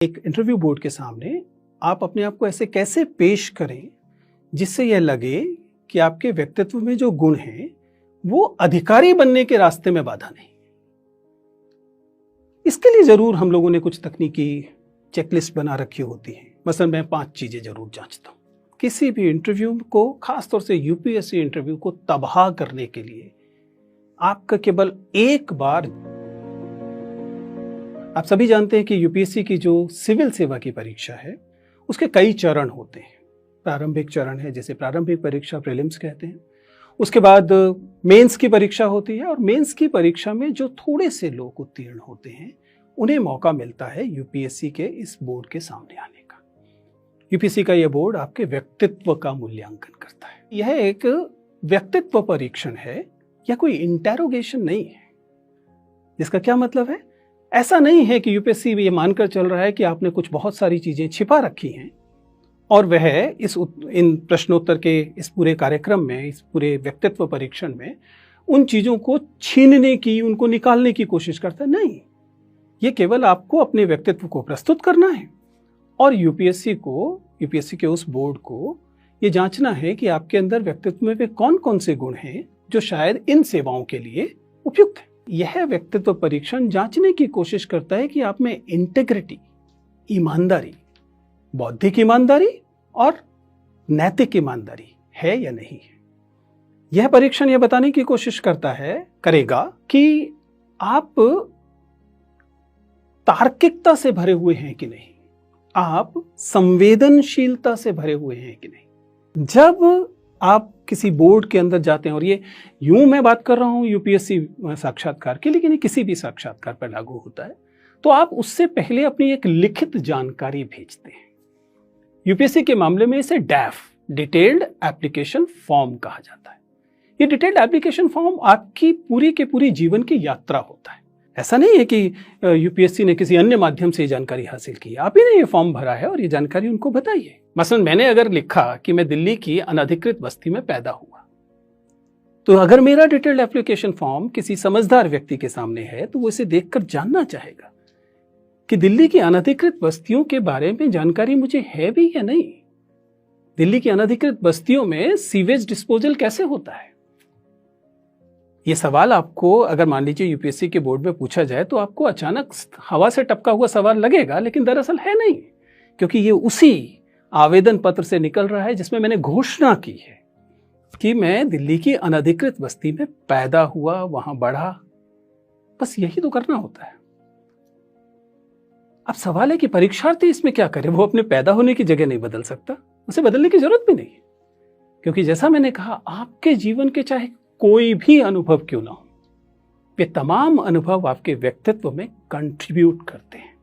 एक interview board के सामने आप अपने आप को ऐसे कैसे पेश करें जिससे यह लगे कि आपके व्यक्तित्व में जो गुण हैं वो अधिकारी बनने के रास्ते में बाधा नहीं। इसके लिए जरूर हम लोगों ने कुछ तकनीकी चेकलिस्ट बना रखी होती है। मसलन मैं 5 चीजें जरूर जांचता हूं किसी भी इंटरव्यू को, खासतौर से यूपीएससी इंटरव्यू को तबाह करने के लिए। आपका केवल एक बार, आप सभी जानते हैं कि यूपीएससी की जो सिविल सेवा की परीक्षा है उसके कई चरण होते हैं। प्रारंभिक चरण है जिसे प्रारंभिक परीक्षा प्रीलिम्स कहते हैं। उसके बाद मेंस की परीक्षा होती है और मेंस की परीक्षा में जो थोड़े से लोग उत्तीर्ण होते हैं उन्हें मौका मिलता है यूपीएससी के इस बोर्ड के सामने आने का। यूपीएससी का यह बोर्ड आपके व्यक्तित्व का मूल्यांकन करता है। यह एक व्यक्तित्व परीक्षण है या कोई इंटेरोगेशन नहीं है। जिसका क्या मतलब है? ऐसा नहीं है कि यूपीएससी ये मानकर चल रहा है कि आपने कुछ बहुत सारी चीजें छिपा रखी हैं और वह इन प्रश्नोत्तर के इस पूरे कार्यक्रम में, इस पूरे व्यक्तित्व परीक्षण में उन चीजों को छीनने की, उनको निकालने की कोशिश करता है। नहीं, ये केवल आपको अपने व्यक्तित्व को प्रस्तुत करना है और यूपीएससी के उस बोर्ड को ये जांचना है कि आपके अंदर व्यक्तित्व में वे कौन कौन से गुण हैं जो शायद इन सेवाओं के लिए उपयुक्त है। यह व्यक्तित्व परीक्षण जांचने की कोशिश करता है कि आप में इंटेग्रिटी, ईमानदारी, बौद्धिक ईमानदारी और नैतिक ईमानदारी है या नहीं है। यह परीक्षण यह बताने की कोशिश करेगा कि आप तार्किकता से भरे हुए हैं कि नहीं, आप संवेदनशीलता से भरे हुए हैं कि नहीं। जब आप किसी बोर्ड के अंदर जाते हैं, और ये यूं मैं बात कर रहा हूं यूपीएससी साक्षात्कार की, लेकिन ये किसी भी साक्षात्कार पर लागू होता है, तो आप उससे पहले अपनी एक लिखित जानकारी भेजते हैं। यूपीएससी के मामले में इसे डैफ, डिटेल्ड एप्लीकेशन फॉर्म कहा जाता है। ये डिटेल्ड एप्लीकेशन फॉर्म आपकी पूरी के पूरी जीवन की यात्रा होता है। ऐसा नहीं है कि यूपीएससी ने किसी अन्य माध्यम से ये जानकारी हासिल की, आप ही ने ये फॉर्म भरा है और ये जानकारी उनको बताई है। मसलन मैंने अगर लिखा कि मैं दिल्ली की अनधिकृत बस्ती में पैदा हुआ, तो अगर मेरा डिटेल्ड एप्लीकेशन फॉर्म किसी समझदार व्यक्ति के सामने है तो वो इसे देखकर जानना चाहेगा कि दिल्ली की अनधिकृत बस्तियों के बारे में जानकारी मुझे है भी या नहीं। दिल्ली की अनधिकृत बस्तियों में सीवेज डिस्पोजल कैसे होता है। ये सवाल आपको अगर मान लीजिए यूपीएससी के बोर्ड में पूछा जाए तो आपको अचानक हवा से टपका हुआ सवाल लगेगा, लेकिन दरअसल है नहीं, क्योंकि ये उसी आवेदन पत्र से निकल रहा है जिसमें मैंने घोषणा की है कि मैं दिल्ली की अनधिकृत बस्ती में पैदा हुआ, वहां बढ़ा। बस यही तो करना होता है। अब सवाल है कि परीक्षार्थी इसमें क्या करे। वो अपने पैदा होने की जगह नहीं बदल सकता, उसे बदलने की जरूरत भी नहीं, क्योंकि जैसा मैंने कहा, आपके जीवन के चाहे कोई भी अनुभव क्यों ना हो, वे तमाम अनुभव आपके व्यक्तित्व में कंट्रीब्यूट करते हैं,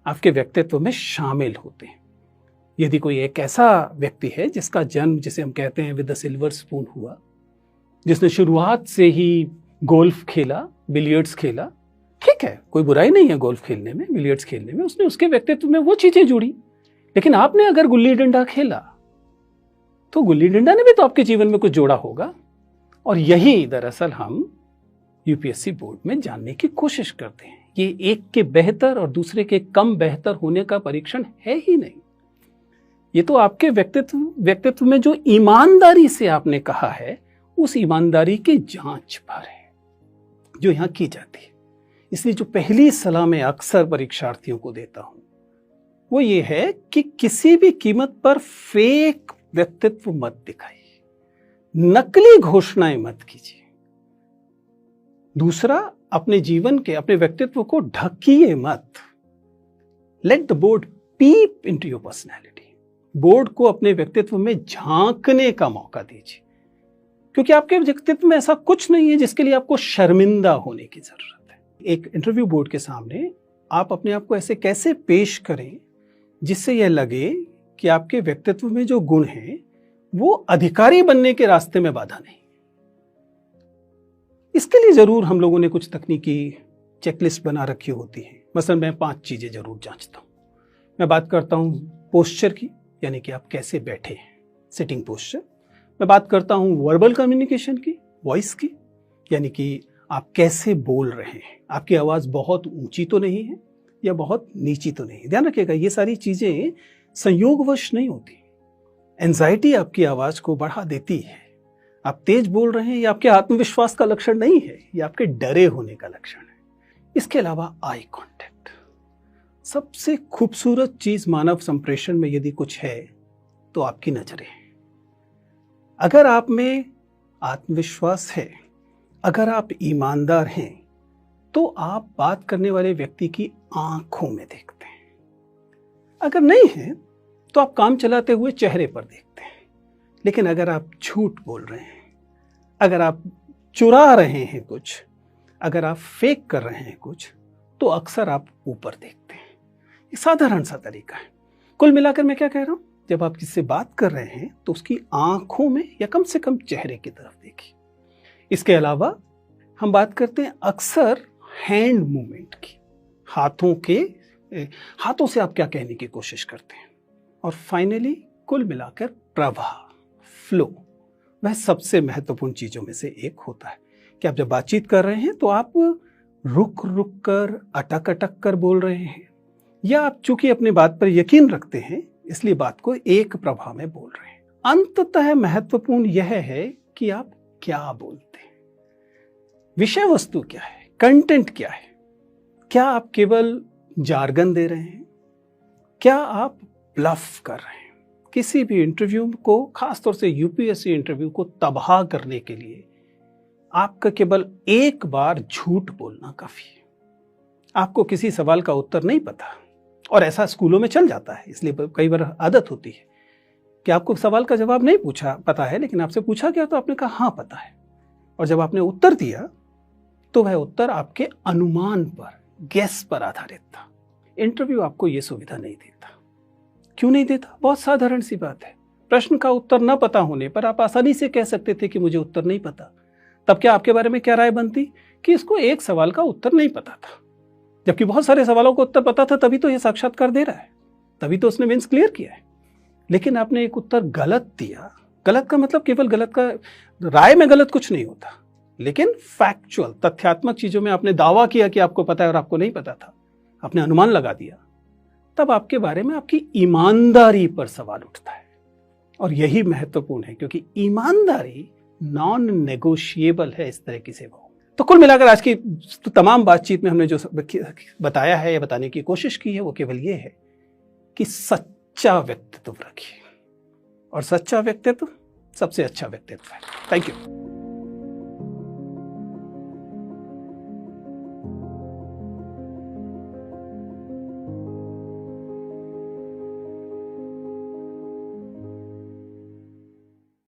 आपके व्यक्तित्व में शामिल होते हैं। यदि कोई एक ऐसा व्यक्ति है जिसका जन्म, जिसे हम कहते हैं विद द सिल्वर स्पून हुआ, जिसने शुरुआत से ही गोल्फ खेला, बिलियर्ड्स खेला, ठीक है, कोई बुराई नहीं है गोल्फ खेलने में, बिलियर्ड्स खेलने में, उसने उसके व्यक्तित्व में वो चीजें जुड़ी। लेकिन आपने अगर गुल्ली डंडा खेला तो गुल्ली डंडा ने भी तो आपके जीवन में कुछ जोड़ा होगा। और यही दरअसल हम यूपीएससी बोर्ड में जानने की कोशिश करते हैं। ये एक के बेहतर और दूसरे के कम बेहतर होने का परीक्षण है ही नहीं। ये तो आपके व्यक्तित्व में जो ईमानदारी से आपने कहा है, उस ईमानदारी की जांच पर है जो यहां की जाती है। इसलिए जो पहली सलाह मैं अक्सर परीक्षार्थियों को देता हूं वो ये है कि किसी भी कीमत पर फेक व्यक्तित्व मत दिखाइए, नकली घोषणाएं मत कीजिए। दूसरा, अपने जीवन के, अपने व्यक्तित्व को ढकिए मत। Let the board peep into your personality. Board को अपने व्यक्तित्व में झांकने का मौका दीजिए, क्योंकि आपके व्यक्तित्व में ऐसा कुछ नहीं है जिसके लिए आपको शर्मिंदा होने की जरूरत है। एक इंटरव्यू बोर्ड के सामने आप अपने आप को ऐसे कैसे पेश करें जिससे यह लगे कि आपके व्यक्तित्व में जो गुण हैं वो अधिकारी बनने के रास्ते में बाधा नहीं। इसके लिए जरूर हम लोगों ने कुछ तकनीकी चेकलिस्ट बना रखी होती है। मसलन मैं 5 चीजें जरूर जांचता हूं। मैं बात करता हूं पोस्चर की, यानी कि आप कैसे बैठे हैं, सिटिंग पोस्चर। मैं बात करता हूं वर्बल कम्युनिकेशन की, वॉइस की, यानी कि आप कैसे बोल रहे हैं, आपकी आवाज बहुत ऊंची तो नहीं है, या बहुत नीची तो नहीं। ध्यान रखिएगा, ये सारी चीजें संयोगवश नहीं होती। एंजाइटी आपकी आवाज को बढ़ा देती है। आप तेज बोल रहे हैं, ये आपके आत्मविश्वास का लक्षण नहीं है, ये आपके डरे होने का लक्षण है। इसके अलावा आई कांटेक्ट, सबसे खूबसूरत चीज मानव संप्रेषण में यदि कुछ है तो आपकी नजरें। अगर आप में आत्मविश्वास है, अगर आप ईमानदार हैं, तो आप बात करने वाले व्यक्ति की आंखों में देखते हैं। अगर नहीं है तो आप काम चलाते हुए चेहरे पर देखते हैं। लेकिन अगर आप झूठ बोल रहे हैं, अगर आप चुरा रहे हैं कुछ, अगर आप फेक कर रहे हैं कुछ, तो अक्सर आप ऊपर देखते हैं। एक साधारण सा तरीका है। कुल मिलाकर मैं क्या कह रहा हूं, जब आप किससे बात कर रहे हैं तो उसकी आंखों में या कम से कम चेहरे की तरफ देखिए। इसके अलावा हम बात करते हैं अक्सर हैंड मूवमेंट की, हाथों से आप क्या कहने की कोशिश करते हैं। और फाइनली कुल मिलाकर प्रवाह, फ्लो, वह सबसे महत्वपूर्ण चीजों में से एक होता है कि आप जब बातचीत कर रहे हैं तो आप रुक रुक कर, अटक अटक कर बोल रहे हैं, या आप चूंकि अपनी बात पर यकीन रखते हैं इसलिए बात को एक प्रवाह में बोल रहे हैं। अंततः महत्वपूर्ण यह है कि आप क्या बोलते हैं, विषय वस्तु क्या है, कंटेंट क्या है। क्या आप केवल जार्गन दे रहे हैं, क्या आप ब्लफ कर रहे हैं। किसी भी इंटरव्यू को, खासतौर से यूपीएससी इंटरव्यू को तबाह करने के लिए आपका केवल एक बार झूठ बोलना काफी है। आपको किसी सवाल का उत्तर नहीं पता, और ऐसा स्कूलों में चल जाता है, इसलिए कई बार आदत होती है कि आपको सवाल का जवाब नहीं पूछा पता है, लेकिन आपसे पूछा गया तो आपने कहा हाँ पता है, और जब आपने उत्तर दिया तो वह उत्तर आपके अनुमान पर, गेस पर आधारित था। इंटरव्यू आपको यह सुविधा नहीं देता। क्यों नहीं देता? बहुत साधारण सी बात है। प्रश्न का उत्तर न पता होने पर आप आसानी से कह सकते थे कि मुझे उत्तर नहीं पता। तब क्या आपके बारे में क्या राय बनती कि इसको एक सवाल का उत्तर नहीं पता था, जबकि बहुत सारे सवालों का उत्तर पता था, तभी तो यह साक्षात्कार दे रहा है, तभी तो उसने मेंस क्लियर किया है। लेकिन आपने एक उत्तर गलत दिया। गलत का मतलब केवल गलत का, राय में गलत कुछ नहीं होता, लेकिन फैक्चुअल, तथ्यात्मक चीजों में आपने दावा किया कि आपको पता है और आपको नहीं पता था, आपने अनुमान लगा दिया, तब आपके बारे में आपकी ईमानदारी पर सवाल उठता है। और यही महत्वपूर्ण है, क्योंकि ईमानदारी नॉन नेगोशिएबल है इस तरह की सेवाओं। तो कुल मिलाकर आज की तमाम बातचीत में हमने जो बताया है या बताने की कोशिश की है वो केवल ये है कि सच्चा व्यक्तित्व रखिए, और सच्चा व्यक्तित्व सबसे अच्छा व्यक्तित्व है। Thank you.